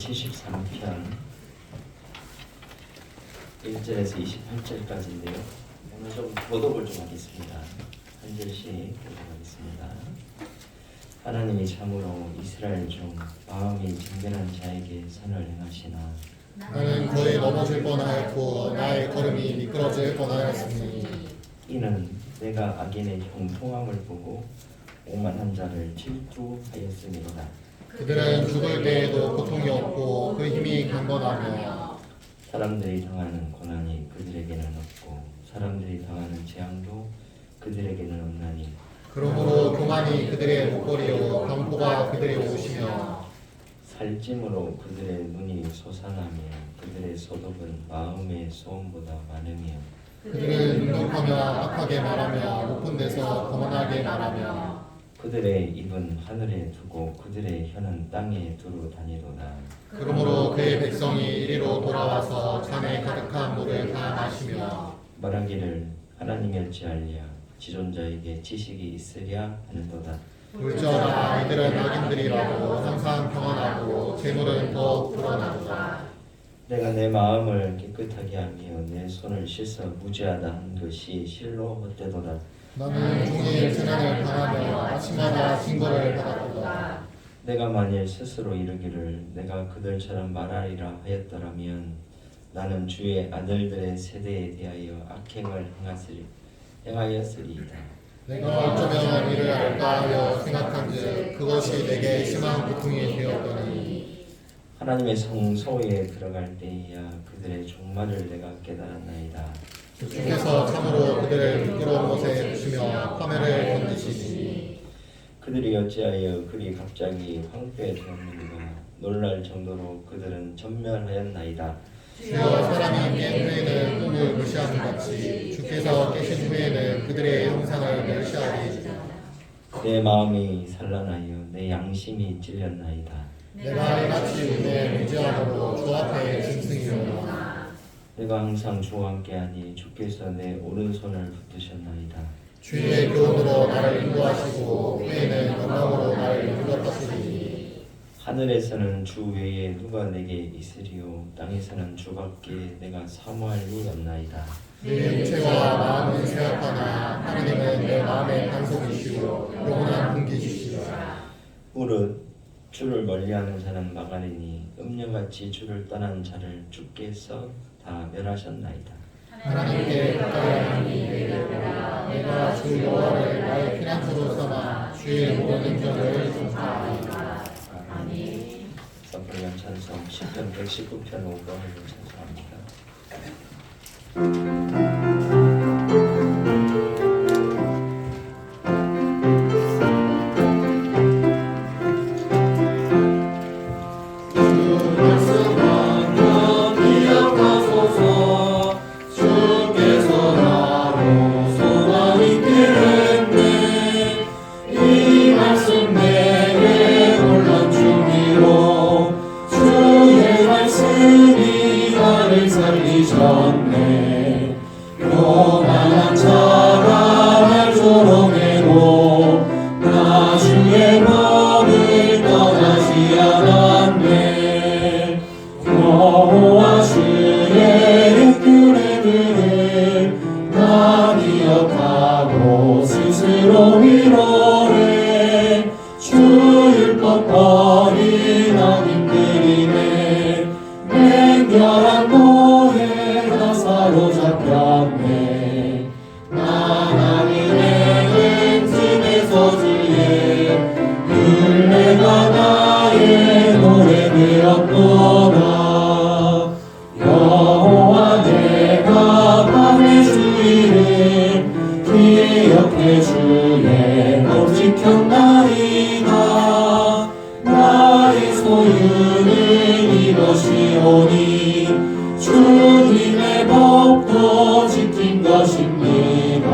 73편 1절에서 28절까지인데요. 오늘 좀 도독을 좀 하겠습니다. 한 절씩 도독하겠습니다. 하나님이 참으로 이스라엘 중 마음이 정결한 자에게 선을 행하시나 나는 거의 넘어질 뻔하였고 나의 걸음이 미끄러질 뻔하였으니 이는 내가 악인의 형통함을 보고 오만한 자를 질투하였음이로다. 그들은 죽을 때에도 고통이 없고 그 힘이 강건하며 사람들이 당하는 고난이 그들에게는 없고 사람들이 당하는 재앙도 그들에게는 없나니 그러므로 교만이 그들의 목걸이요 강포가 그들의 옷이며 살찜으로 그들의 눈이 솟아나며 그들의 소독은 마음의 소음보다 많으며 그들은 능력하며 악하게 말하며 높은 데서 거만하게 말하며 그들의 입은 하늘에 두고 그들의 혀는 땅에 두루 다니도다. 그러므로 그의 백성이 이리로 돌아와서 잔에 가득한 물을 다 마시며 말하기를 하나님이 어찌하랴 지존자에게 지식이 있으랴 하는도다. 물져라 이들은 악인들이라고 항상 평안하고 재물은 더욱 불어나도다. 내가 내 마음을 깨끗하게 하며 내 손을 씻어 무죄하다 한 것이 실로 헛되도다. 나는 종일 재난을 당하며 아침마다 징벌을 받았도다. 내가 만일 스스로 이르기를 내가 그들처럼 말하리라 하였더라면 나는 주의 아들들의 세대에 대하여 악행을 행하였으리이다. 내가 어쩌면 이를 알까 하여 생각한즉 그것이 내게 심한 고통이 되었더니 하나님의 성소에 들어갈 때에야 그들의 종말을 내가 깨달았나이다. 주께서 참으로 그들을 미끄러운 곳에 두시며 화면을 건지시니 그들이 어찌하여 그리 갑자기 황폐되었는가 놀랄 정도로 그들은 전멸하였나이다. 주여 사람이 깬 후에는 꿈을 무시하는 같이 주께서 깨신 후에는 그들의 형상을 멸시하리. 내 마음이 산란하여 내 양심이 찔렸나이다. 내가 이같이 은혜에 무지함으로 주 앞에 짐승이로다. 내가 항상 주와 함께하니 주께서 내 오른손을 붙드셨나이다. 주의 교훈으로 나를 인도하시고 후에는 영광으로 나를 인도하시니 하늘에서는 주 외에 누가 내게 있으리요 땅에서는 주밖에 내가 사모할 리 없나이다. 내 육체와 마음은 쇠약하나 하나님은 내 마음의 반석이시오 영원한 분기시시라. 무릇 주를 멀리하는 자는 망하리니 음녀같이 주를 떠난 자를 주께서 다 멸하셨나이다. 하나님께 가까이 하니 내가 주 여호와를 나의 피난처로 삼아 주의 모든 행정을 전파하리이다. 아멘. 선포한 찬송 10편 119편 5번을 찬송합니다. 주님의 법도 지킨 것입니다.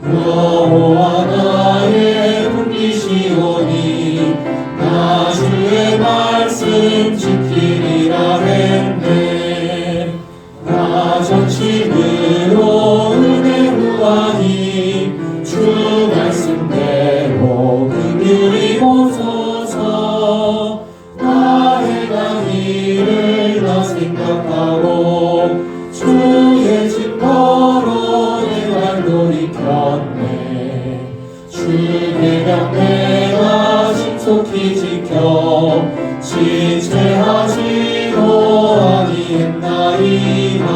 여호와 나의 분기시오니 나 주의 말씀 지키리라 했네. 나 전심으로 은혜 구하니 주 말씀대로 긍휼히 보소서. 나의 지체하지도 아니했나이다.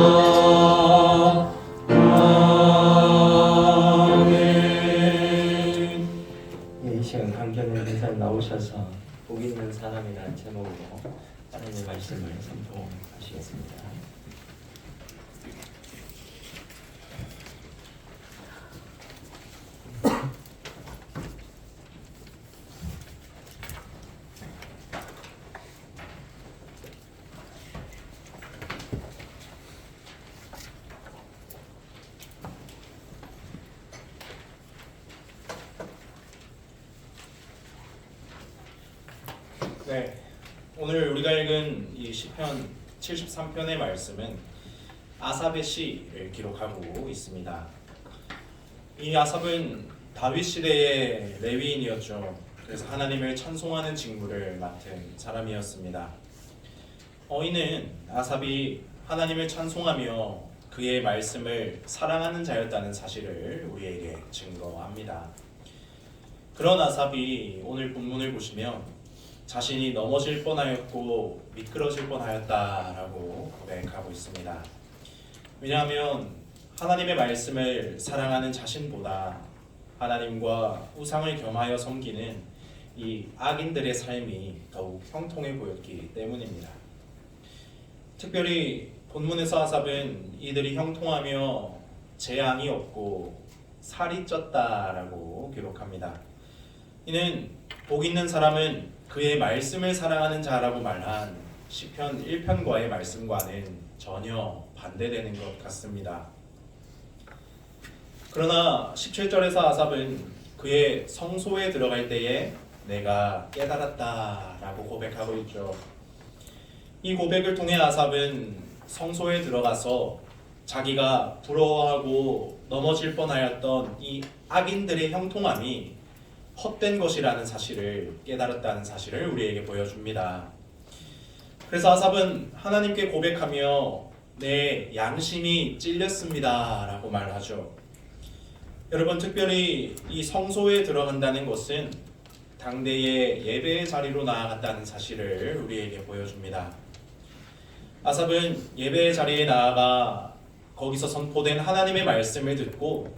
아멘. 이 시간 강견의 대상 나오셔서 복 있는 사람이라는 제목으로 하나님의 말씀을 선포하시겠습니다. 네, 오늘 우리가 읽은 이 시편 73편의 말씀은 아삽의 시를 기록하고 있습니다. 이 아삽은 다윗 시대의 레위인이었죠. 그래서 하나님을 찬송하는 직무를 맡은 사람이었습니다. 이는 아삽이 하나님을 찬송하며 그의 말씀을 사랑하는 자였다는 사실을 우리에게 증거합니다. 그런 아삽이 오늘 본문을 보시면 자신이 넘어질 뻔하였고 미끄러질 뻔하였다라고 고백하고 있습니다. 왜냐하면 하나님의 말씀을 사랑하는 자신보다 하나님과 우상을 겸하여 섬기는 이 악인들의 삶이 더욱 형통해 보였기 때문입니다. 특별히 본문에서 아삽은 이들이 형통하며 재앙이 없고 살이 쪘다라고 기록합니다. 이는 복 있는 사람은 그의 말씀을 사랑하는 자라고 말한 시편 1편과의 말씀과는 전혀 반대되는 것 같습니다. 그러나 17절에서 아삽은 그의 성소에 들어갈 때에 내가 깨달았다라고 고백하고 있죠. 이 고백을 통해 아삽은 성소에 들어가서 자기가 부러워하고 넘어질 뻔하였던 이 악인들의 형통함이 헛된 것이라는 사실을 깨달았다는 사실을 우리에게 보여줍니다. 그래서 아삽은 하나님께 고백하며 내 양심이 찔렸습니다 라고 말하죠. 여러분, 특별히 이 성소에 들어간다는 것은 당대의 예배의 자리로 나아갔다는 사실을 우리에게 보여줍니다. 아삽은 예배의 자리에 나아가 거기서 선포된 하나님의 말씀을 듣고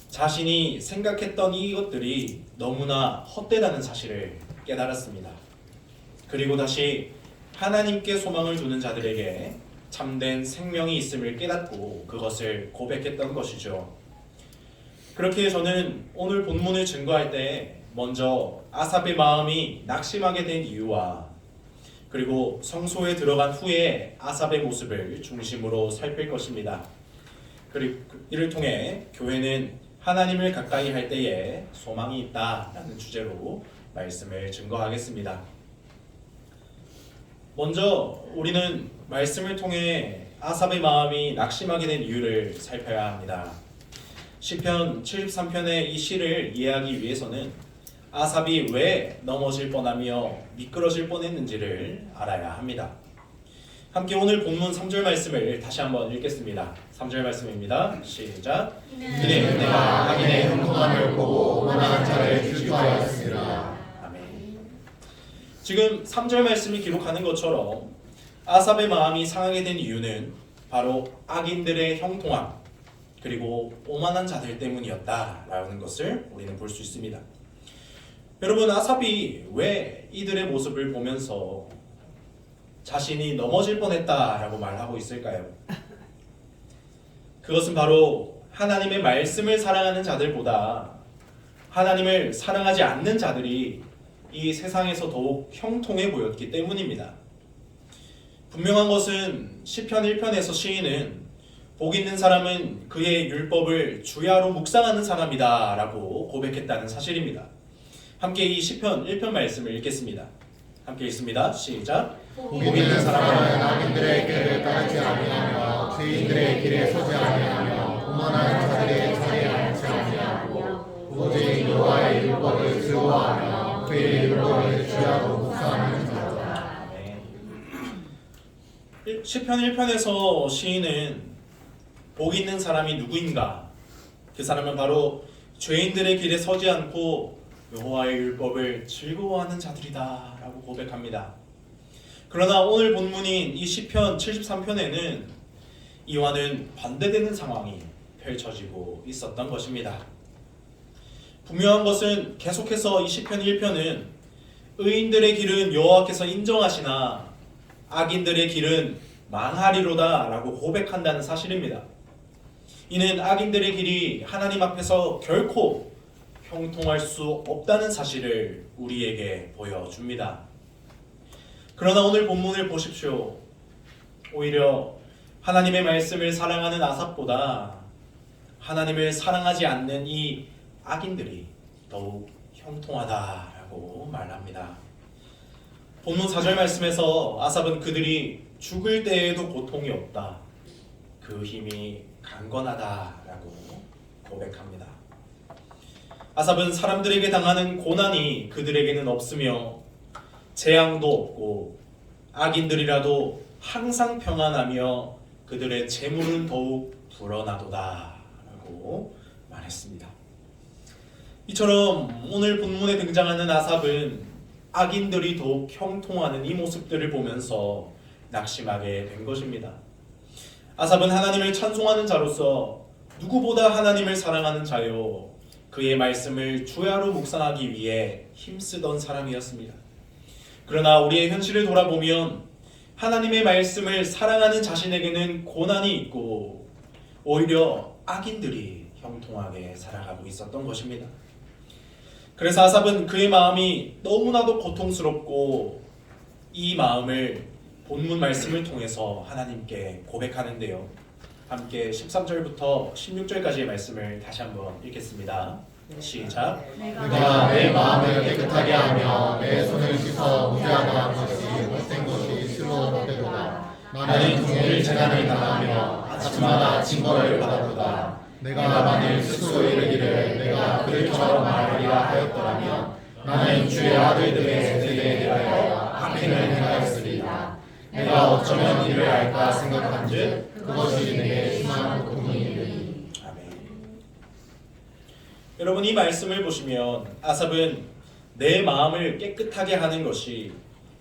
자신이 생각했던 이것들이 너무나 헛되다는 사실을 깨달았습니다. 그리고 다시 하나님께 소망을 두는 자들에게 참된 생명이 있음을 깨닫고 그것을 고백했던 것이죠. 그렇게 저는 오늘 본문을 증거할 때 먼저 아삽의 마음이 낙심하게 된 이유와 그리고 성소에 들어간 후에 아삽의 모습을 중심으로 살필 것입니다. 그리고 이를 통해 교회는 하나님을 가까이 할 때에 소망이 있다라는 주제로 말씀을 증거하겠습니다. 먼저 우리는 말씀을 통해 아삽의 마음이 낙심하게 된 이유를 살펴야 합니다. 시편 73편의 이 시를 이해하기 위해서는 아삽이 왜 넘어질 뻔하며 미끄러질 뻔했는지를 알아야 합니다. 함께 오늘 본문 3절 말씀을 다시 한번 읽겠습니다. 3절 말씀입니다. 시작. 이는 내가 악인의 형통함을 보고 원하는 자를 질투하였으리라. 아멘. 지금 3절 말씀이 기록하는 것처럼 아삽의 마음이 상하게 된 이유는 바로 악인들의 형통함 그리고 오만한 자들 때문이었다라는 것을 우리는 볼 수 있습니다. 여러분, 아삽이 왜 이들의 모습을 보면서 자신이 넘어질 뻔했다라고 말하고 있을까요? 그것은 바로 하나님의 말씀을 사랑하는 자들보다 하나님을 사랑하지 않는 자들이 이 세상에서 더욱 형통해 보였기 때문입니다. 분명한 것은 시편 1편에서 시인은 복 있는 사람은 그의 율법을 주야로 묵상하는 사람이다 라고 고백했다는 사실입니다. 함께 이 시편 1편 말씀을 읽겠습니다. 함께 읽습니다. 시작. 복 있는 사람은 악인들의 길을 따르지 아니하며 죄인들의 길에 서지 아니하며 오만한 자들의 자리에 앉지 아니하고 오직 여호와의 율법을 즐거워하며 그의 율법을 주야로 묵상하는 자다. 시편 1편에서 시인은 복 있는 사람이 누구인가? 그 사람은 바로 죄인들의 길에 서지 않고 여호와의 율법을 즐거워하는 자들이다 라고 고백합니다. 그러나 오늘 본문인 이 시편 73편에는 이와는 반대되는 상황이 펼쳐지고 있었던 것입니다. 분명한 것은 계속해서 이 시편 1편은 의인들의 길은 여호와께서 인정하시나 악인들의 길은 망하리로다 라고 고백한다는 사실입니다. 이는 악인들의 길이 하나님 앞에서 결코 형통할 수 없다는 사실을 우리에게 보여줍니다. 그러나 오늘 본문을 보십시오. 오히려 하나님의 말씀을 사랑하는 아삽보다 하나님을 사랑하지 않는 이 악인들이 더욱 형통하다라고 말합니다. 본문 4절 말씀에서 아삽은 그들이 죽을 때에도 고통이 없다, 그 힘이 강건하다라고 고백합니다. 아삽은 사람들에게 당하는 고난이 그들에게는 없으며 재앙도 없고 악인들이라도 항상 평안하며 그들의 재물은 더욱 불어나도다 라고 말했습니다. 이처럼 오늘 본문에 등장하는 아삽은 악인들이 더욱 형통하는 이 모습들을 보면서 낙심하게 된 것입니다. 아삽은 하나님을 찬송하는 자로서 누구보다 하나님을 사랑하는 자요, 그의 말씀을 주야로 묵상하기 위해 힘쓰던 사람이었습니다. 그러나 우리의 현실을 돌아보면 하나님의 말씀을 사랑하는 자신에게는 고난이 있고 오히려 악인들이 형통하게 살아가고 있었던 것입니다. 그래서 아삽은 그의 마음이 너무나도 고통스럽고 이 마음을 본문 말씀을 통해서 하나님께 고백하는데요. 함께 13절부터 16절까지의 말씀을 다시 한번 읽겠습니다. 시작. 내가 내 마음을 깨끗하게 하며 내 손을 씻어 무죄하다 한 것이 못된 것이 스러웠도다. 나는 종일 재난을 당하며 아침마다 징벌을 받았도다. 내가 만일 스스로 이르기를 내가 그들처럼 말하리라 하였더라면 나는 주의 아들들의 세대에 대하여 악행을 행하였으리라. 내가 어쩌면 이를 알까 생각한즉 그것이 내게 심한 고통이니. 아멘. 여러분, 이 말씀을 보시면 아삽은 내 마음을 깨끗하게 하는 것이,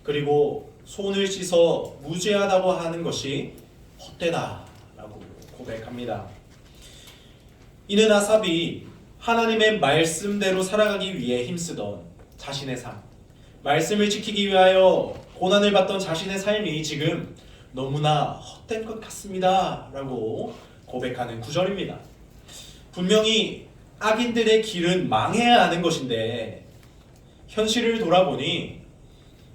그리고 손을 씻어 무죄하다고 하는 것이 헛되다라고 고백합니다. 이는 아삽이 하나님의 말씀대로 살아가기 위해 힘쓰던 자신의 삶, 말씀을 지키기 위하여 고난을 받던 자신의 삶이 지금 너무나 헛된 것 같습니다 라고 고백하는 구절입니다. 분명히 악인들의 길은 망해야 하는 것인데 현실을 돌아보니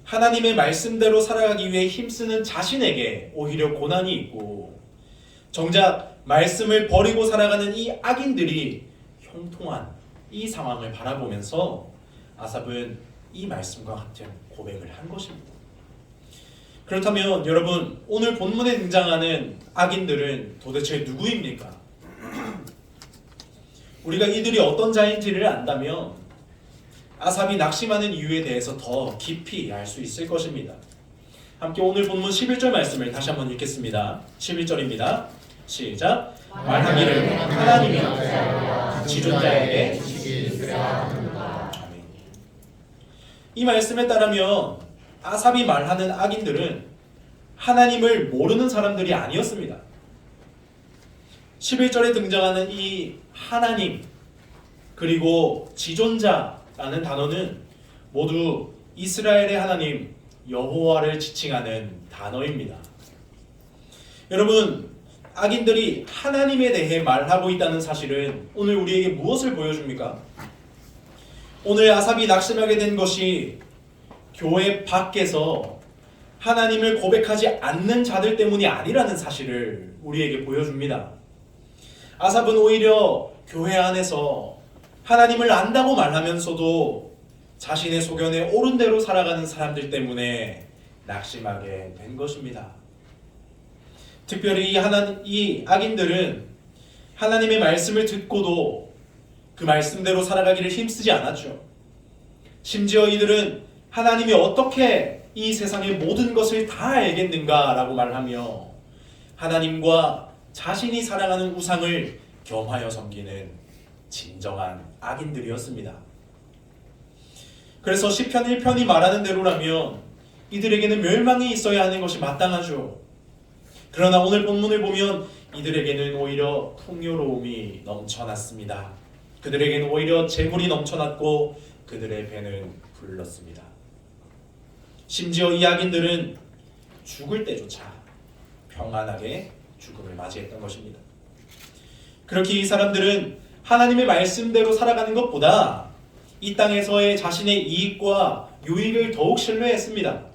하나님의 말씀대로 살아가기 위해 힘쓰는 자신에게 오히려 고난이 있고, 정작 말씀을 버리고 살아가는 이 악인들이 형통한 이 상황을 바라보면서 아삽은 이 말씀과 같은 고백을 한 것입니다. 그렇다면 여러분, 오늘 본문에 등장하는 악인들은 도대체 누구입니까? 우리가 이들이 어떤 자인지를 안다면 아삽이 낙심하는 이유에 대해서 더 깊이 알 수 있을 것입니다. 함께 오늘 본문 11절 말씀을 다시 한번 읽겠습니다. 11절입니다. 시작. 말하기를 하나님이 지존자에게 지식이 있으라 하는가. 이 말씀에 따르면 아삽이 말하는 악인들은 하나님을 모르는 사람들이 아니었습니다. 11절에 등장하는 이 하나님 그리고 지존자라는 단어는 모두 이스라엘의 하나님 여호와를 지칭하는 단어입니다. 여러분, 악인들이 하나님에 대해 말하고 있다는 사실은 오늘 우리에게 무엇을 보여줍니까? 오늘 아삽이 낙심하게 된 것이 교회 밖에서 하나님을 고백하지 않는 자들 때문이 아니라는 사실을 우리에게 보여줍니다. 아삽은 오히려 교회 안에서 하나님을 안다고 말하면서도 자신의 소견에 옳은 대로 살아가는 사람들 때문에 낙심하게 된 것입니다. 특별히 이 악인들은 하나님의 말씀을 듣고도 그 말씀대로 살아가기를 힘쓰지 않았죠. 심지어 이들은 하나님이 어떻게 이 세상의 모든 것을 다 알겠는가 라고 말하며 하나님과 자신이 사랑하는 우상을 겸하여 섬기는 진정한 악인들이었습니다. 그래서 시편 1편이 말하는 대로라면 이들에게는 멸망이 있어야 하는 것이 마땅하죠. 그러나 오늘 본문을 보면 이들에게는 오히려 풍요로움이 넘쳐났습니다. 그들에게는 오히려 재물이 넘쳐났고 그들의 배는 불렀습니다. 심지어 이 악인들은 죽을 때조차 평안하게 죽음을 맞이했던 것입니다. 그렇게 이 사람들은 하나님의 말씀대로 살아가는 것보다 이 땅에서의 자신의 이익과 유익을 더욱 신뢰했습니다.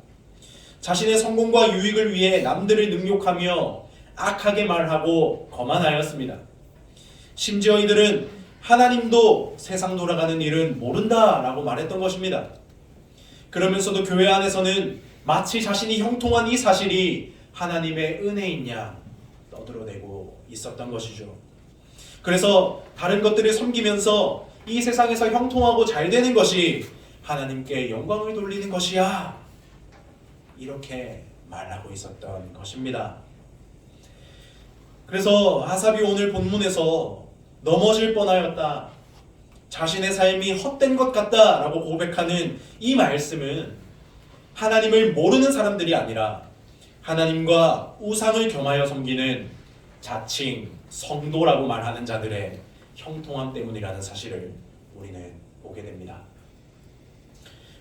자신의 성공과 유익을 위해 남들을 능욕하며 악하게 말하고 거만하였습니다. 심지어 이들은 하나님도 세상 돌아가는 일은 모른다라고 말했던 것입니다. 그러면서도 교회 안에서는 마치 자신이 형통한 이 사실이 하나님의 은혜인 양 떠들어대고 있었던 것이죠. 그래서 다른 것들을 섬기면서 이 세상에서 형통하고 잘 되는 것이 하나님께 영광을 돌리는 것이야, 이렇게 말하고 있었던 것입니다. 그래서 아삽이 오늘 본문에서 넘어질 뻔하였다, 자신의 삶이 헛된 것 같다 라고 고백하는 이 말씀은 하나님을 모르는 사람들이 아니라 하나님과 우상을 겸하여 섬기는 자칭 성도라고 말하는 자들의 형통함 때문이라는 사실을 우리는 보게 됩니다.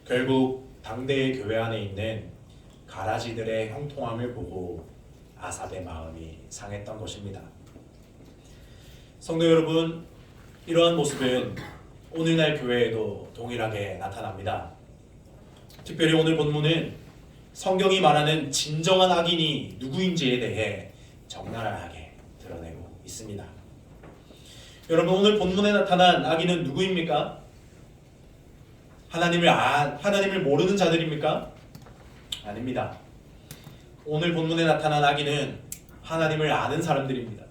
결국 당대의 교회 안에 있는 가라지들의 형통함을 보고 아삽의 마음이 상했던 것입니다. 성도 여러분, 이러한 모습은 오늘날 교회에도 동일하게 나타납니다. 특별히 오늘 본문은 성경이 말하는 진정한 악인이 누구인지에 대해 적나라하게 드러내고 있습니다. 여러분, 오늘 본문에 나타난 악인은 누구입니까? 하나님을 모르는 자들입니까? 아닙니다. 오늘 본문에 나타난 악인은 하나님을 아는 사람들입니다.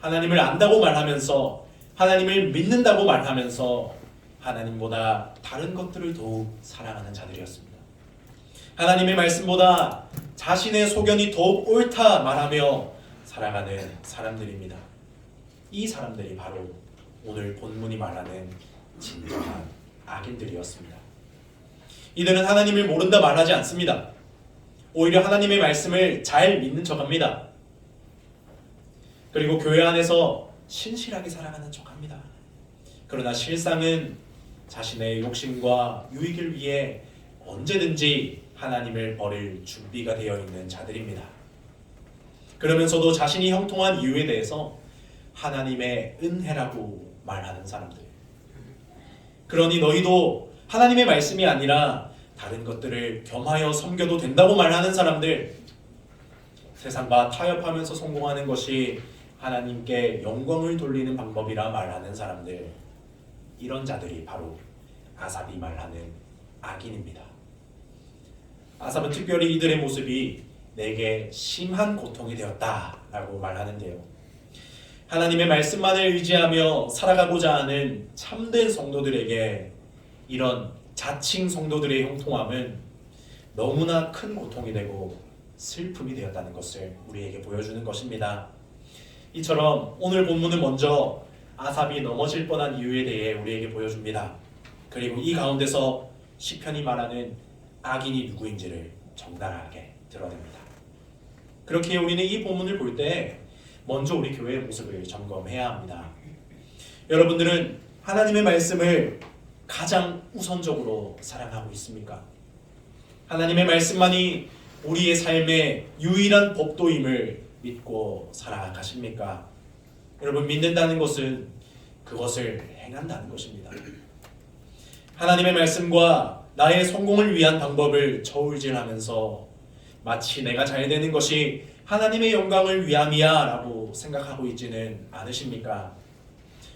하나님을 안다고 말하면서, 하나님을 믿는다고 말하면서 하나님보다 다른 것들을 더욱 사랑하는 자들이었습니다. 하나님의 말씀보다 자신의 소견이 더욱 옳다 말하며 살아가는 사람들입니다. 이 사람들이 바로 오늘 본문이 말하는 진정한 악인들이었습니다. 이들은 하나님을 모른다 말하지 않습니다. 오히려 하나님의 말씀을 잘 믿는 척합니다. 그리고 교회 안에서 신실하게 살아가는 척합니다. 그러나 실상은 자신의 욕심과 유익을 위해 언제든지 하나님을 버릴 준비가 되어 있는 자들입니다. 그러면서도 자신이 형통한 이유에 대해서 하나님의 은혜라고 말하는 사람들. 그러니 너희도 하나님의 말씀이 아니라 다른 것들을 겸하여 섬겨도 된다고 말하는 사람들, 세상과 타협하면서 성공하는 것이 하나님께 영광을 돌리는 방법이라 말하는 사람들, 이런 자들이 바로 아삽이 말하는 악인입니다. 아삽은 특별히 이들의 모습이 내게 심한 고통이 되었다라고 말하는데요. 하나님의 말씀만을 의지하며 살아가고자 하는 참된 성도들에게 이런 자칭 성도들의 형통함은 너무나 큰 고통이 되고 슬픔이 되었다는 것을 우리에게 보여주는 것입니다. 이처럼 오늘 본문은 먼저 아삽이 넘어질 뻔한 이유에 대해 우리에게 보여줍니다. 그리고 이 가운데서 시편이 말하는 악인이 누구인지를 적나라하게 드러냅니다. 그렇게 우리는 이 본문을 볼 때 먼저 우리 교회의 모습을 점검해야 합니다. 여러분들은 하나님의 말씀을 가장 우선적으로 사랑하고 있습니까? 하나님의 말씀만이 우리의 삶의 유일한 법도임을 믿고 살아가십니까? 여러분, 믿는다는 것은 그것을 행한다는 것입니다. 하나님의 말씀과 나의 성공을 위한 방법을 저울질하면서 마치 내가 잘 되는 것이 하나님의 영광을 위함이야 라고 생각하고 있지는 않으십니까?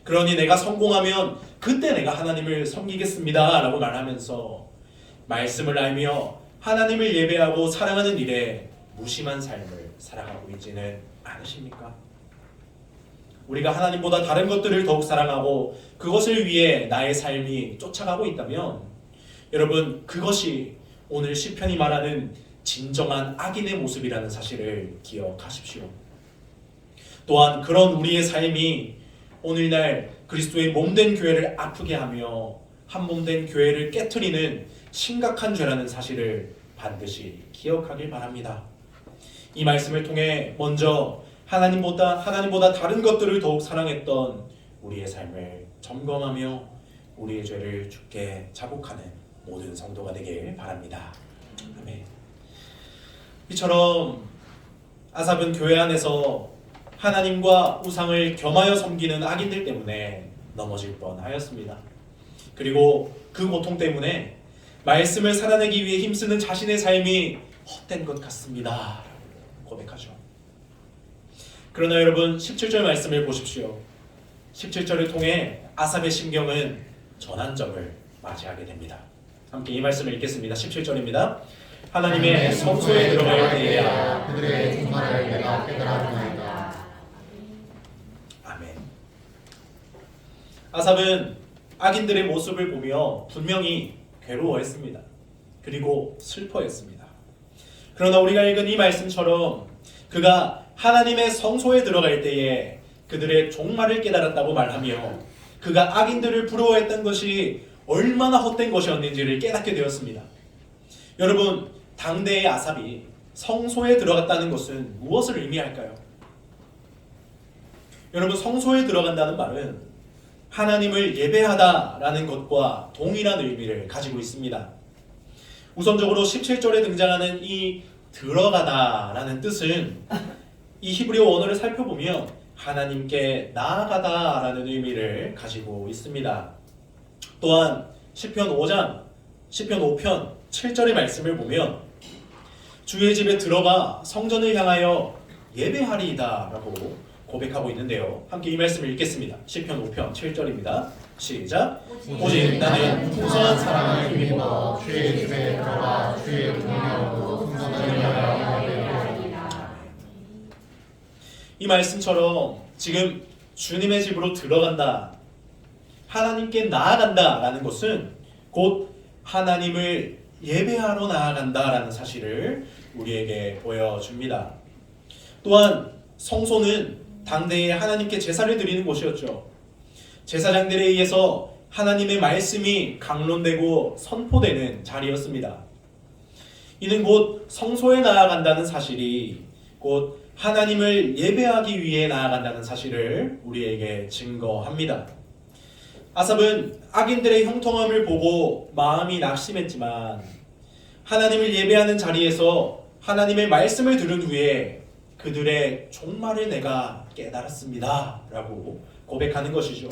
그러니 내가 성공하면 그때 내가 하나님을 섬기겠습니다 라고 말하면서 말씀을 알며 하나님을 예배하고 사랑하는 일에 무심한 삶을 살아가고 있지는 않으십니까? 우리가 하나님보다 다른 것들을 더욱 사랑하고 그것을 위해 나의 삶이 쫓아가고 있다면 여러분, 그것이 오늘 시편이 말하는 진정한 악인의 모습이라는 사실을 기억하십시오. 또한 그런 우리의 삶이 오늘날 그리스도의 몸된 교회를 아프게 하며 한 몸된 교회를 깨트리는 심각한 죄라는 사실을 반드시 기억하길 바랍니다. 이 말씀을 통해 먼저 하나님보다 다른 것들을 더욱 사랑했던 우리의 삶을 점검하며 우리의 죄를 주께 자복하는 모든 성도가 되길 바랍니다. 아멘. 이처럼 아삽은 교회 안에서 하나님과 우상을 겸하여 섬기는 악인들 때문에 넘어질 뻔하였습니다. 그리고 그 고통 때문에 말씀을 살아내기 위해 힘쓰는 자신의 삶이 헛된 것 같습니다. 고백하죠. 그러나 여러분 17절 말씀을 보십시오. 17절을 통해 아삽의 심경은 전환점을 맞이하게 됩니다. 함께 이 말씀을 읽겠습니다. 17절입니다. 하나님의 성소에 들어갈 때에야 그들의 종말을 내가 깨달았나이다. 아멘. 아삽은 악인들의 모습을 보며 분명히 괴로워했습니다. 그리고 슬퍼했습니다. 그러나 우리가 읽은 이 말씀처럼 그가 하나님의 성소에 들어갈 때에 그들의 종말을 깨달았다고 말하며 그가 악인들을 부러워했던 것이 얼마나 헛된 것이었는지를 깨닫게 되었습니다. 여러분, 당대의 아삽이 성소에 들어갔다는 것은 무엇을 의미할까요? 여러분, 성소에 들어간다는 말은 하나님을 예배하다라는 것과 동일한 의미를 가지고 있습니다. 우선적으로 17절에 등장하는 이 들어가다라는 뜻은 이 히브리어 원어를 살펴보면 하나님께 나아가다라는 의미를 가지고 있습니다. 또한 시편 5장, 시편 5편 7절의 말씀을 보면 주의 집에 들어가 성전을 향하여 예배하리이다 라고 고백하고 있는데요. 함께 이 말씀을 읽겠습니다. 시편 5편 7절입니다. 시작. 오직 나는 풍성한 사랑을 힘입어 주의 집에 들어가 주의 공명으로 성전을 향하여 예배하리이다. 이 말씀처럼 지금 주님의 집으로 들어간다, 하나님께 나아간다 라는 것은 곧 하나님을 예배하러 나아간다라는 사실을 우리에게 보여줍니다. 또한 성소는 당대에 하나님께 제사를 드리는 곳이었죠. 제사장들에 의해서 하나님의 말씀이 강론되고 선포되는 자리였습니다. 이는 곧 성소에 나아간다는 사실이 곧 하나님을 예배하기 위해 나아간다는 사실을 우리에게 증거합니다. 아삽은 악인들의 형통함을 보고 마음이 낙심했지만 하나님을 예배하는 자리에서 하나님의 말씀을 들은 후에 그들의 종말을 내가 깨달았습니다 라고 고백하는 것이죠.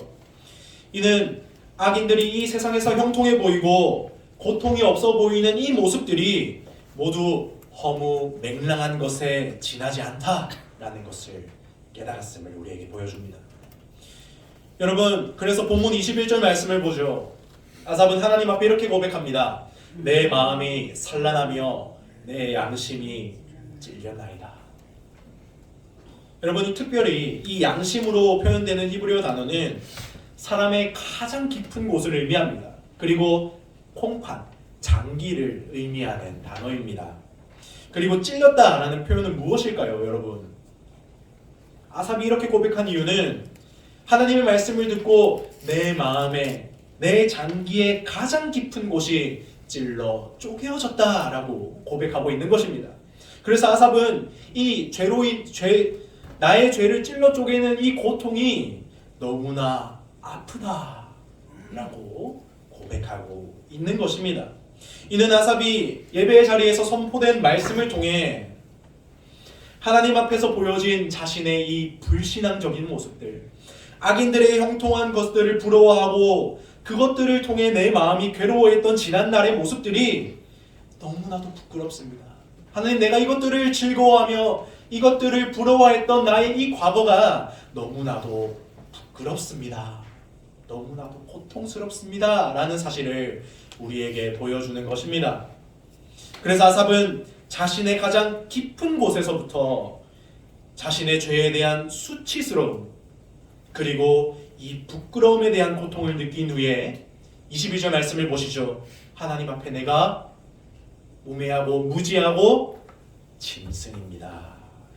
이는 악인들이 이 세상에서 형통해 보이고 고통이 없어 보이는 이 모습들이 모두 허무 맹랑한 것에 지나지 않다라는 것을 깨달았음을 우리에게 보여줍니다. 여러분, 그래서 본문 21절 말씀을 보죠. 아삽은 하나님 앞에 이렇게 고백합니다. 내 마음이 산란하며 내 양심이 찔렸나이다. 여러분, 특별히 이 양심으로 표현되는 히브리어 단어는 사람의 가장 깊은 곳을 의미합니다. 그리고 콩팥, 장기를 의미하는 단어입니다. 그리고 찔렸다라는 표현은 무엇일까요, 여러분? 아삽이 이렇게 고백한 이유는 하나님의 말씀을 듣고 내 마음에, 내 장기의 가장 깊은 곳이 찔러 쪼개어졌다라고 고백하고 있는 것입니다. 그래서 아삽은 이 나의 죄를 찔러 쪼개는 이 고통이 너무나 아프다라고 고백하고 있는 것입니다. 이는 아삽이 예배의 자리에서 선포된 말씀을 통해 하나님 앞에서 보여진 자신의 이 불신앙적인 모습들, 악인들의 형통한 것들을 부러워하고 그것들을 통해 내 마음이 괴로워했던 지난날의 모습들이 너무나도 부끄럽습니다. 하나님, 내가 이것들을 즐거워하며 이것들을 부러워했던 나의 이 과거가 너무나도 부끄럽습니다. 너무나도 고통스럽습니다 라는 사실을 우리에게 보여주는 것입니다. 그래서 아삽은 자신의 가장 깊은 곳에서부터 자신의 죄에 대한 수치스러움 그리고 이 부끄러움에 대한 고통을 느낀 후에 22절 말씀을 보시죠. 하나님 앞에 내가 우매하고 무지하고 짐승입니다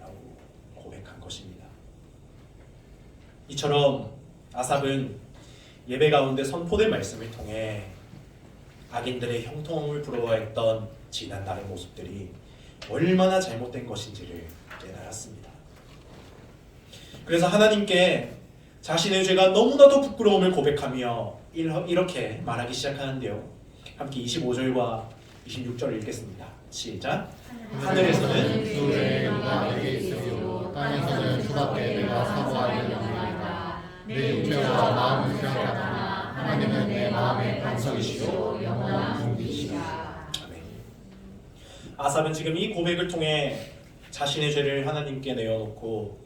라고 고백한 것입니다. 이처럼 아삽은 예배 가운데 선포된 말씀을 통해 악인들의 형통함을 부러워했던 지난날의 모습들이 얼마나 잘못된 것인지를 깨달았습니다. 그래서 하나님께 자신의 죄가 너무나도 부끄러움을 고백하며 이렇게 말하기 시작하는데요. 함께 25절과 26절을 읽겠습니다. 시작. 하늘에서는 주의 누가 내게 있으리요 땅에서는 주밖에 내가 사모하는 영광이다. 내 육체와 마음은 지나가나 하나님은 내 마음의 반석이시요 영원한 분이시다. 아멘. 아삽은 지금 이 고백을 통해 자신의 죄를 하나님께 내어놓고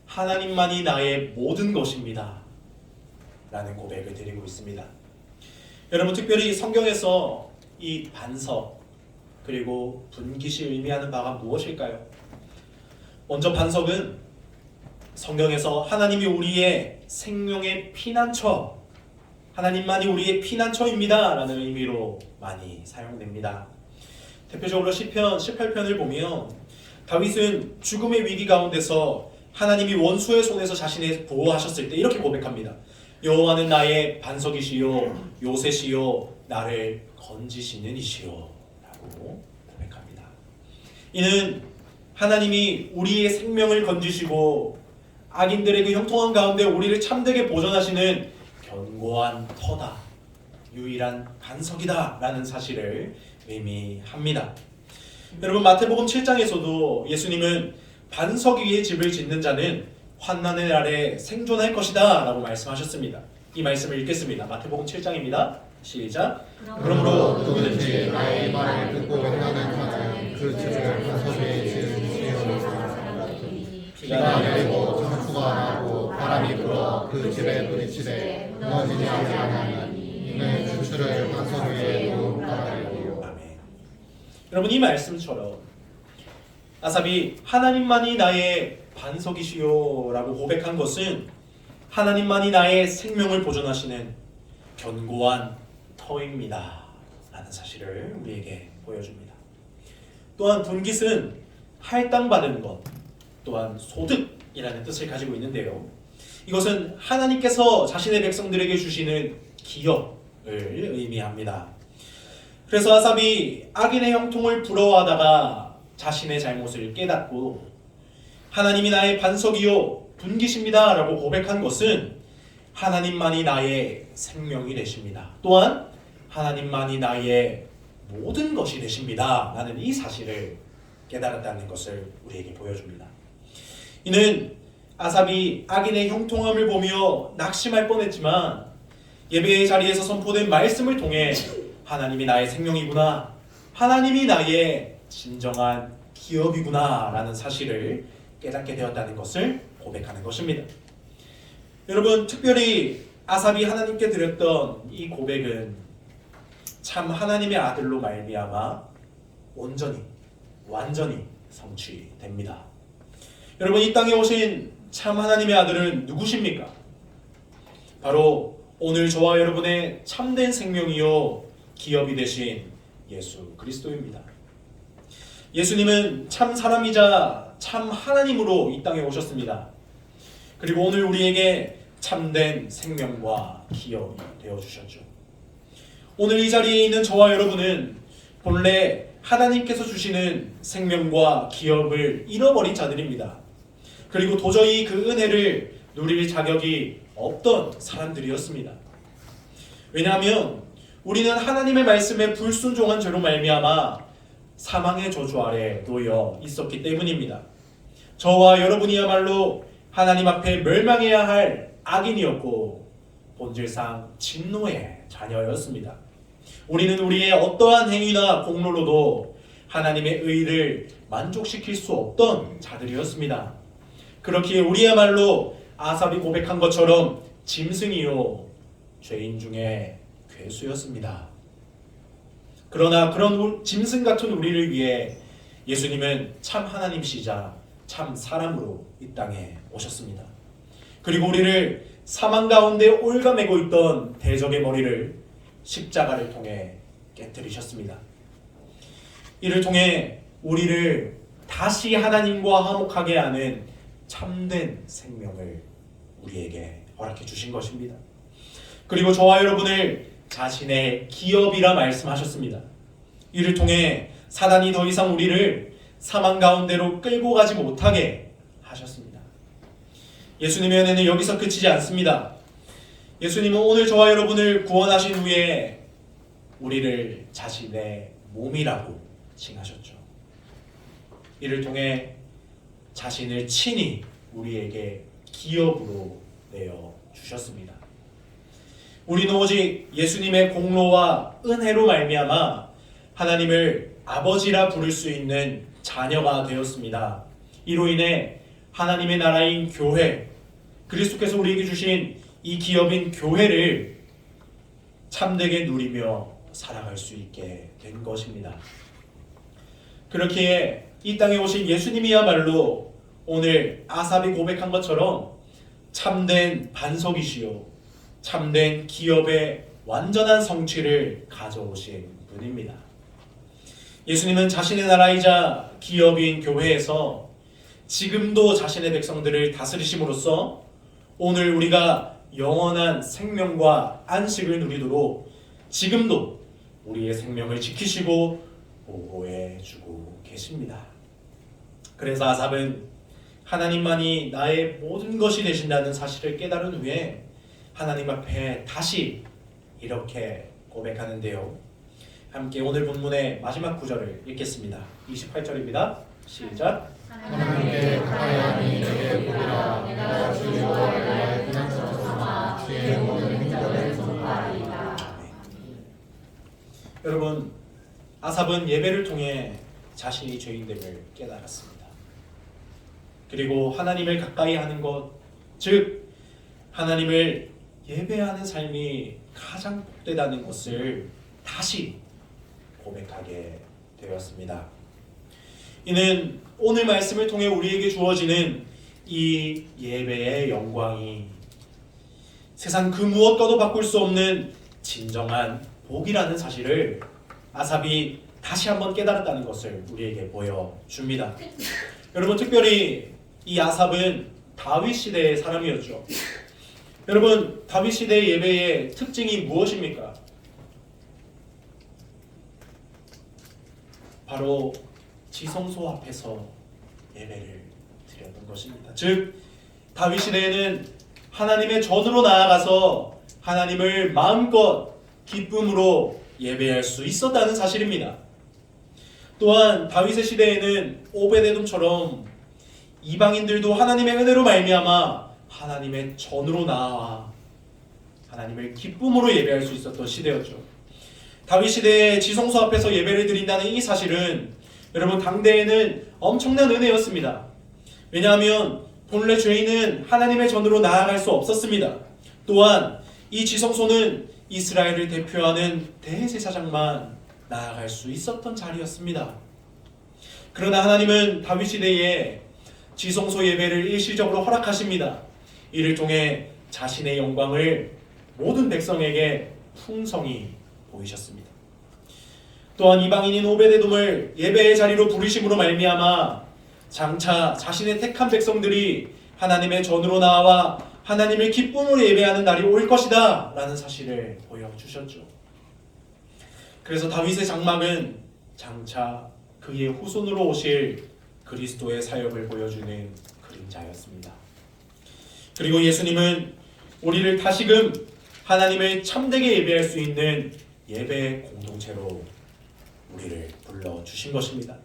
하나님만이 나의 모든 것입니다 라는 고백을 드리고 있습니다. 여러분, 특별히 성경에서 이 반석 그리고 분깃이 의미하는 바가 무엇일까요? 먼저 반석은 성경에서 하나님이 우리의 생명의 피난처, 하나님만이 우리의 피난처입니다 라는 의미로 많이 사용됩니다. 대표적으로 시편 18편을 보면 다윗은 죽음의 위기 가운데서 하나님이 원수의 손에서 자신을 보호하셨을 때 이렇게 고백합니다. 여호와는 나의 반석이시요 요새시요 나를 건지시는 이시요 라고 고백합니다. 이는 하나님이 우리의 생명을 건지시고 악인들의 그 형통한 가운데 우리를 참되게 보존하시는 견고한 터다, 유일한 반석이다 라는 사실을 의미합니다. 여러분, 마태복음 7장에서도 예수님은 반석 위에 집을 짓는 자는 환난의 날에 생존할 것이다 라고 말씀하셨습니다. 이 말씀을 읽겠습니다. 마태복음 7장입니다. 시작. 그러므로 누구든지 나의 말을 듣고 행하는 자는 그 집을 반석 위에 지은 지혜로 살았더니 비가 내리고 창수가 나고 바람이 불어 그 집에 부딪히되 무너지지 아니하나니 이는 주추를 반석 위에 놓은 까닭이요. 아멘. 여러분, 이 말씀처럼 아삽이 하나님만이 나의 반석이시요 라고 고백한 것은 하나님만이 나의 생명을 보존하시는 견고한 터입니다 라는 사실을 우리에게 보여줍니다. 또한 분깃은 할당받은 것, 또한 소득이라는 뜻을 가지고 있는데요. 이것은 하나님께서 자신의 백성들에게 주시는 기업을 의미합니다. 그래서 아삽이 악인의 형통을 부러워하다가 자신의 잘못을 깨닫고 하나님이 나의 반석이요 분깃입니다 라고 고백한 것은 하나님만이 나의 생명이 되십니다. 또한 하나님만이 나의 모든 것이 되십니다 라는 이 사실을 깨달았다는 것을 우리에게 보여줍니다. 이는 아삽이 악인의 형통함을 보며 낙심할 뻔했지만 예배의 자리에서 선포된 말씀을 통해 하나님이 나의 생명이구나, 하나님이 나의 진정한 기업이구나 라는 사실을 깨닫게 되었다는 것을 고백하는 것입니다. 여러분, 특별히 아삽이 하나님께 드렸던 이 고백은 참 하나님의 아들로 말미암아 온전히 완전히 성취됩니다. 여러분, 이 땅에 오신 참 하나님의 아들은 누구십니까? 바로 오늘 저와 여러분의 참된 생명이요 기업이 되신 예수 그리스도입니다. 예수님은 참 사람이자 참 하나님으로 이 땅에 오셨습니다. 그리고 오늘 우리에게 참된 생명과 기업이 되어주셨죠. 오늘 이 자리에 있는 저와 여러분은 본래 하나님께서 주시는 생명과 기업을 잃어버린 자들입니다. 그리고 도저히 그 은혜를 누릴 자격이 없던 사람들이었습니다. 왜냐하면 우리는 하나님의 말씀에 불순종한 죄로 말미암아 사망의 저주 아래 놓여 있었기 때문입니다. 저와 여러분이야말로 하나님 앞에 멸망해야 할 악인이었고 본질상 진노의 자녀였습니다. 우리는 우리의 어떠한 행위나 공로로도 하나님의 의를 만족시킬 수 없던 자들이었습니다. 그렇기에 우리야말로 아삽이 고백한 것처럼 짐승이요 죄인 중에 괴수였습니다. 그러나 그런 짐승 같은 우리를 위해 예수님은 참 하나님이시자 참 사람으로 이 땅에 오셨습니다. 그리고 우리를 사망 가운데 올가매고 있던 대적의 머리를 십자가를 통해 깨뜨리셨습니다. 이를 통해 우리를 다시 하나님과 화목하게 하는 참된 생명을 우리에게 허락해 주신 것입니다. 그리고 저와 여러분을 자신의 기업이라 말씀하셨습니다. 이를 통해 사단이 더 이상 우리를 사망 가운데로 끌고 가지 못하게 하셨습니다. 예수님의 은혜는 여기서 그치지 않습니다. 예수님은 오늘 저와 여러분을 구원하신 후에 우리를 자신의 몸이라고 칭하셨죠. 이를 통해 자신을 친히 우리에게 기업으로 내어 주셨습니다. 우리는 오직 예수님의 공로와 은혜로 말미암아 하나님을 아버지라 부를 수 있는 자녀가 되었습니다. 이로 인해 하나님의 나라인 교회, 그리스도께서 우리에게 주신 이 기업인 교회를 참되게 누리며 살아갈 수 있게 된 것입니다. 그렇기에 이 땅에 오신 예수님이야말로 오늘 아삽이 고백한 것처럼 참된 반석이시요 참된 기업의 완전한 성취를 가져오신 분입니다. 예수님은 자신의 나라이자 기업인 교회에서 지금도 자신의 백성들을 다스리심으로써 오늘 우리가 영원한 생명과 안식을 누리도록 지금도 우리의 생명을 지키시고 보호해 주고 계십니다. 그래서 아삽은 하나님만이 나의 모든 것이 되신다는 사실을 깨달은 후에 하나님 앞에 다시 이렇게 고백하는데요. 함께 오늘 본문의 마지막 구절을 읽겠습니다. 28절입니다. 시작. 하나님께 가까이하니 내게 보리라. 내가 주 여호와를 나의避難所로 삼아 주의 모든 행적을 전파하리이다. 여러분, 아삽은 예배를 통해 자신이 죄인됨을 깨달았습니다. 그리고 하나님을 가까이 하는 것, 즉 하나님을 예배하는 삶이 가장 복되다는 것을 다시 고백하게 되었습니다. 이는 오늘 말씀을 통해 우리에게 주어지는 이 예배의 영광이 세상 그 무엇과도 바꿀 수 없는 진정한 복이라는 사실을 아삽이 다시 한번 깨달았다는 것을 우리에게 보여줍니다. 여러분, 특별히 이 아삽은 다윗 시대의 사람이었죠. 여러분, 다윗 시대의 예배의 특징이 무엇입니까? 바로 지성소 앞에서 예배를 드렸던 것입니다. 즉 다윗 시대에는 하나님의 전으로 나아가서 하나님을 마음껏 기쁨으로 예배할 수 있었다는 사실입니다. 또한 다윗의 시대에는 오베데돔처럼 이방인들도 하나님의 은혜로 말미암아 하나님의 전으로 나아와 하나님을 기쁨으로 예배할 수 있었던 시대였죠. 다윗 시대의 지성소 앞에서 예배를 드린다는 이 사실은 여러분 당대에는 엄청난 은혜였습니다. 왜냐하면 본래 죄인은 하나님의 전으로 나아갈 수 없었습니다. 또한 이 지성소는 이스라엘을 대표하는 대제사장만 나아갈 수 있었던 자리였습니다. 그러나 하나님은 다윗 시대에 지성소 예배를 일시적으로 허락하십니다. 이를 통해 자신의 영광을 모든 백성에게 풍성히 보이셨습니다. 또한 이방인인 오베데돔을 예배의 자리로 부르심으로 말미암아 장차 자신의 택한 백성들이 하나님의 전으로 나와 하나님을 기쁨으로 예배하는 날이 올 것이다 라는 사실을 보여주셨죠. 그래서 다윗의 장막은 장차 그의 후손으로 오실 그리스도의 사역을 보여주는 그림자였습니다. 그리고 예수님은 우리를 다시금 하나님을 참되게 예배할 수 있는 예배 공동체로 우리를 불러주신 것입니다.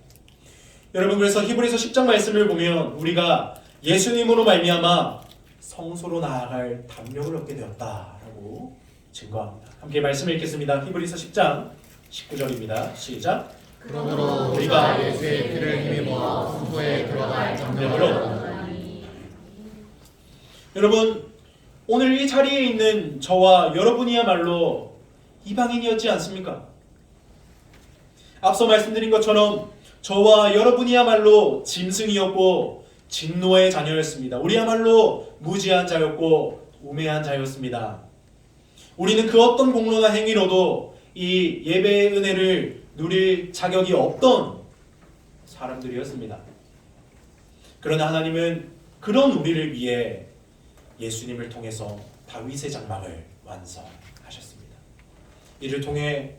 여러분, 그래서 히브리서 10장 말씀을 보면 우리가 예수님으로 말미암아 성소로 나아갈 담력을 얻게 되었다라고 증거합니다. 함께 말씀을 읽겠습니다. 히브리서 10장 19절입니다. 시작. 그러므로 우리가 예수의 피를 힘입어 성소에 들어갈 장력을 얻으니. 여러분, 오늘 이 자리에 있는 저와 여러분이야말로 이방인이었지 않습니까? 앞서 말씀드린 것처럼 저와 여러분이야말로 짐승이었고 진노의 자녀였습니다. 우리야말로 무지한 자였고 우매한 자였습니다. 우리는 그 어떤 공로나 행위로도 이 예배의 은혜를 누릴 자격이 없던 사람들이었습니다. 그러나 하나님은 그런 우리를 위해 예수님을 통해서 다윗의 장막을 완성하셨습니다. 이를 통해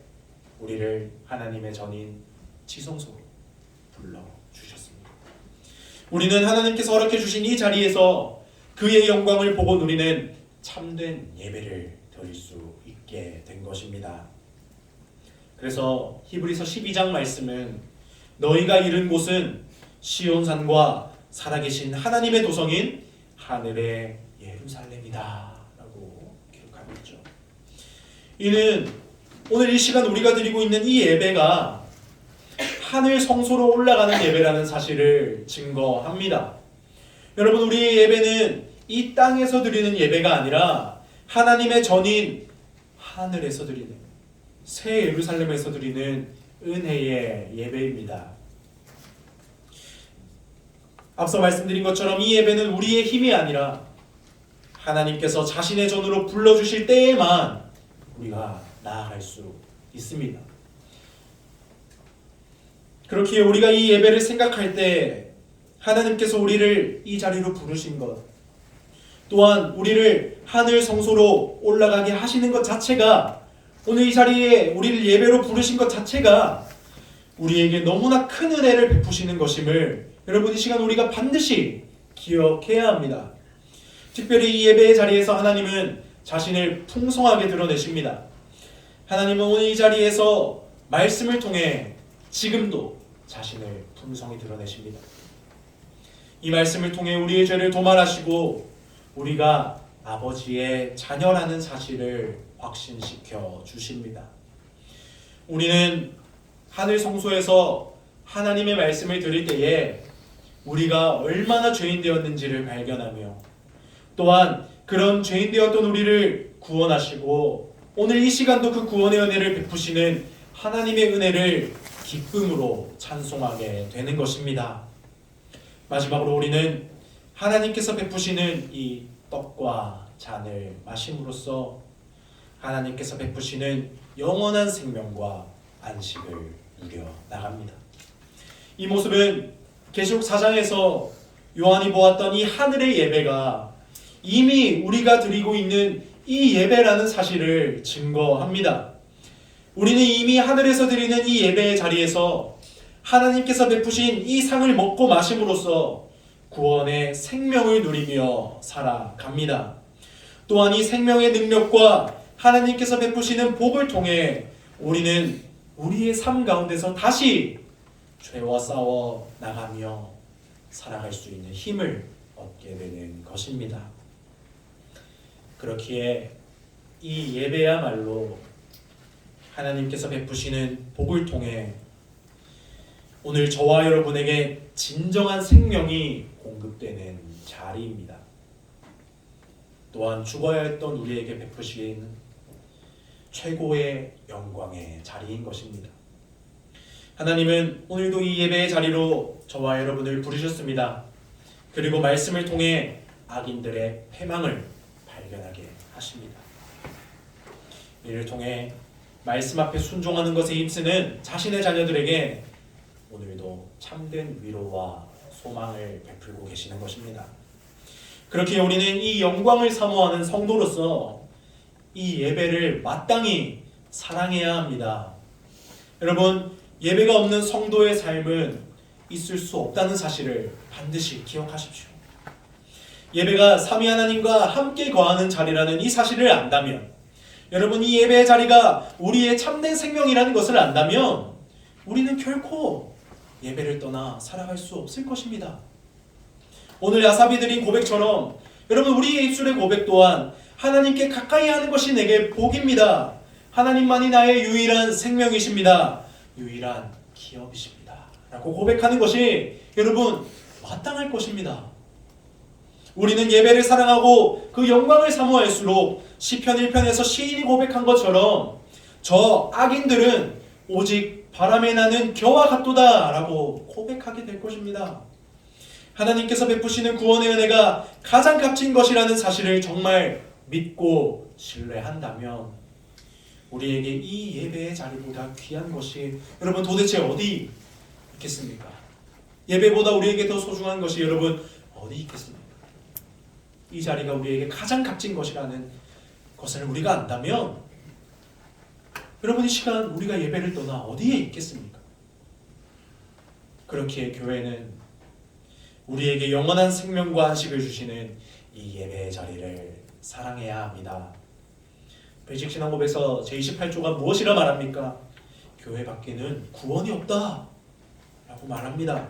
우리를 하나님의 전인 지성소로 불러주셨습니다. 우리는 하나님께서 허락해 주신 이 자리에서 그의 영광을 보고 누리는 참된 예배를 드릴 수 있게 된 것입니다. 그래서 히브리서 12장 말씀은 너희가 이른 곳은 시온산과 살아계신 하나님의 도성인 하늘의 예루살렘이다 라고 기록하고 있죠. 이는 오늘 이 시간 우리가 드리고 있는 이 예배가 하늘 성소로 올라가는 예배라는 사실을 증거합니다. 여러분, 우리의 예배는 이 땅에서 드리는 예배가 아니라 하나님의 전인 하늘에서 드리는, 새 예루살렘에서 드리는 은혜의 예배입니다. 앞서 말씀드린 것처럼 이 예배는 우리의 힘이 아니라 하나님께서 자신의 전으로 불러주실 때에만 우리가 나아갈 수 있습니다. 그렇기에 우리가 이 예배를 생각할 때 하나님께서 우리를 이 자리로 부르신 것, 또한 우리를 하늘 성소로 올라가게 하시는 것 자체가, 오늘 이 자리에 우리를 예배로 부르신 것 자체가 우리에게 너무나 큰 은혜를 베푸시는 것임을 여러분, 이 시간 우리가 반드시 기억해야 합니다. 특별히 이 예배의 자리에서 하나님은 자신을 풍성하게 드러내십니다. 하나님은 오늘 이 자리에서 말씀을 통해 지금도 자신을 풍성히 드러내십니다. 이 말씀을 통해 우리의 죄를 도말하시고 우리가 아버지의 자녀라는 사실을 확신시켜 주십니다. 우리는 하늘 성소에서 하나님의 말씀을 들을 때에 우리가 얼마나 죄인 되었는지를 발견하며, 또한 그런 죄인 되었던 우리를 구원하시고 오늘 이 시간도 그 구원의 은혜를 베푸시는 하나님의 은혜를 기쁨으로 찬송하게 되는 것입니다. 마지막으로 우리는 하나님께서 베푸시는 이 떡과 잔을 마심으로써 하나님께서 베푸시는 영원한 생명과 안식을 누려 나갑니다. 이 모습은 계시록 4장에서 요한이 보았던 이 하늘의 예배가 이미 우리가 드리고 있는 이 예배라는 사실을 증거합니다. 우리는 이미 하늘에서 드리는 이 예배의 자리에서 하나님께서 베푸신 이 상을 먹고 마심으로써 구원의 생명을 누리며 살아갑니다. 또한 이 생명의 능력과 하나님께서 베푸시는 복을 통해 우리는 우리의 삶 가운데서 다시 죄와 싸워 나가며 살아갈 수 있는 힘을 얻게 되는 것입니다. 그렇기에 이 예배야말로 하나님께서 베푸시는 복을 통해 오늘 저와 여러분에게 진정한 생명이 공급되는 자리입니다. 또한 죽어야 했던 우리에게 베푸시는 최고의 영광의 자리인 것입니다. 하나님은 오늘도 이 예배의 자리로 저와 여러분을 부르셨습니다. 그리고 말씀을 통해 악인들의 패망을 발견하게 하십니다. 이를 통해 말씀 앞에 순종하는 것에 힘쓰는 자신의 자녀들에게 오늘도 참된 위로와 소망을 베풀고 계시는 것입니다. 그렇게 우리는 이 영광을 사모하는 성도로서 이 예배를 마땅히 사랑해야 합니다. 여러분, 예배가 없는 성도의 삶은 있을 수 없다는 사실을 반드시 기억하십시오. 예배가 삼위 하나님과 함께 거하는 자리라는 이 사실을 안다면, 여러분, 이 예배의 자리가 우리의 참된 생명이라는 것을 안다면 우리는 결코 예배를 떠나 살아갈 수 없을 것입니다. 오늘 야삽이 드린 고백처럼 여러분, 우리의 입술의 고백 또한 하나님께 가까이 하는 것이 내게 복입니다. 하나님만이 나의 유일한 생명이십니다. 유일한 기업이십니다. 라고 고백하는 것이 여러분 마땅할 것입니다. 우리는 예배를 사랑하고 그 영광을 사모할수록 시편 1편에서 시인이 고백한 것처럼 저 악인들은 오직 바람에 나는 겨와 같도다 라고 고백하게 될 것입니다. 하나님께서 베푸시는 구원의 은혜가 가장 값진 것이라는 사실을 정말 믿고 신뢰한다면 우리에게 이 예배의 자리보다 귀한 것이 여러분 도대체 어디 있겠습니까? 예배보다 우리에게 더 소중한 것이 여러분 어디 있겠습니까? 이 자리가 우리에게 가장 값진 것이라는 것을 우리가 안다면 여러분 이 시간 우리가 예배를 떠나 어디에 있겠습니까? 그렇기에 교회는 우리에게 영원한 생명과 안식을 주시는 이 예배의 자리를 사랑해야 합니다. 베이직신앙법에서 제28조가 무엇이라 말합니까? 교회 밖에는 구원이 없다 라고 말합니다.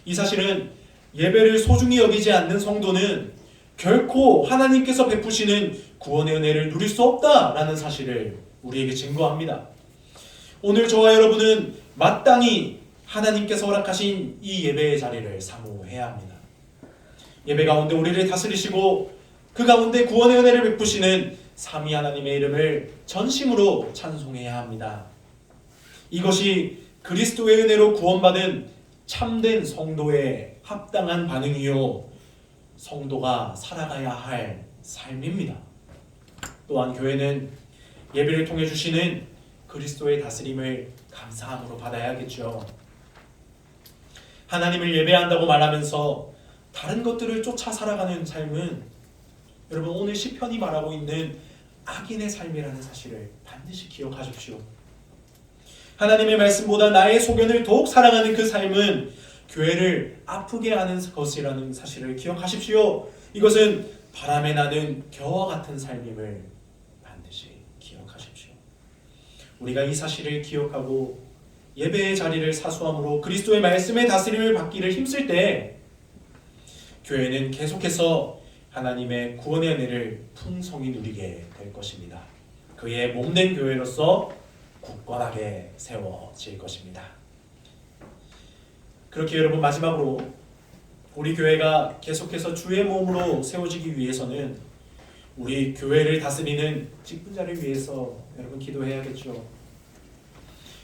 이 사실은 예배를 소중히 여기지 않는 성도는 결코 하나님께서 베푸시는 구원의 은혜를 누릴 수 없다라는 사실을 우리에게 증거합니다. 오늘 저와 여러분은 마땅히 하나님께서 허락하신 이 예배의 자리를 사모해야 합니다. 예배 가운데 우리를 다스리시고 그 가운데 구원의 은혜를 베푸시는 삼위 하나님의 이름을 전심으로 찬송해야 합니다. 이것이 그리스도의 은혜로 구원받은 참된 성도의 합당한 반응이요 성도가 살아가야 할 삶입니다. 또한 교회는 예배를 통해 주시는 그리스도의 다스림을 감사함으로 받아야겠죠. 하나님을 예배한다고 말하면서 다른 것들을 쫓아 살아가는 삶은 여러분 오늘 시편이 말하고 있는 악인의 삶이라는 사실을 반드시 기억하십시오. 하나님의 말씀보다 나의 소견을 더욱 사랑하는 그 삶은 교회를 아프게 하는 것이라는 사실을 기억하십시오. 이것은 바람에 나는 겨와 같은 삶임을 반드시 기억하십시오. 우리가 이 사실을 기억하고 예배의 자리를 사수함으로 그리스도의 말씀의 다스림을 받기를 힘쓸 때 교회는 계속해서 하나님의 구원의 은혜를 풍성히 누리게 될 것입니다. 그의 몸된 교회로서 굳건하게 세워질 것입니다. 그렇게 여러분 마지막으로 우리 교회가 계속해서 주의 몸으로 세워지기 위해서는 우리 교회를 다스리는 직분자를 위해서 여러분 기도해야겠죠.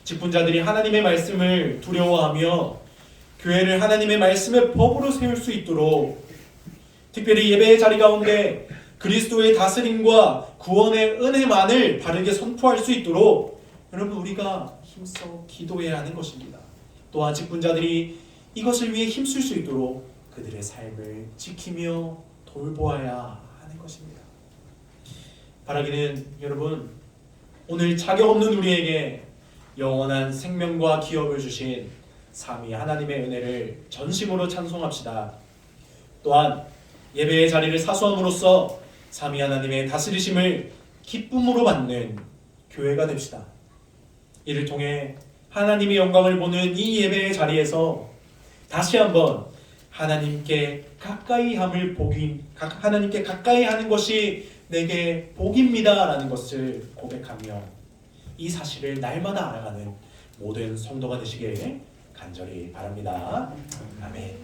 직분자들이 하나님의 말씀을 두려워하며 교회를 하나님의 말씀의 법으로 세울 수 있도록 특별히 예배의 자리 가운데 그리스도의 다스림과 구원의 은혜만을 바르게 선포할 수 있도록 여러분 우리가 힘써 기도해야 하는 것입니다. 또한 직분자들이 이것을 위해 힘쓸 수 있도록 그들의 삶을 지키며 돌보아야 하는 것입니다. 바라기는 여러분 오늘 자격 없는 우리에게 영원한 생명과 기업을 주신 삼위 하나님의 은혜를 전심으로 찬송합시다. 또한 예배의 자리를 사수함으로써 삼위 하나님의 다스리심을 기쁨으로 받는 교회가 됩시다. 이를 통해 하나님의 영광을 보는 이 예배의 자리에서 다시 한번 하나님께 가까이 함을 하나님께 가까이 하는 것이 내게 복입니다라는 것을 고백하며 이 사실을 날마다 알아가는 모든 성도가 되시길 간절히 바랍니다. 아멘.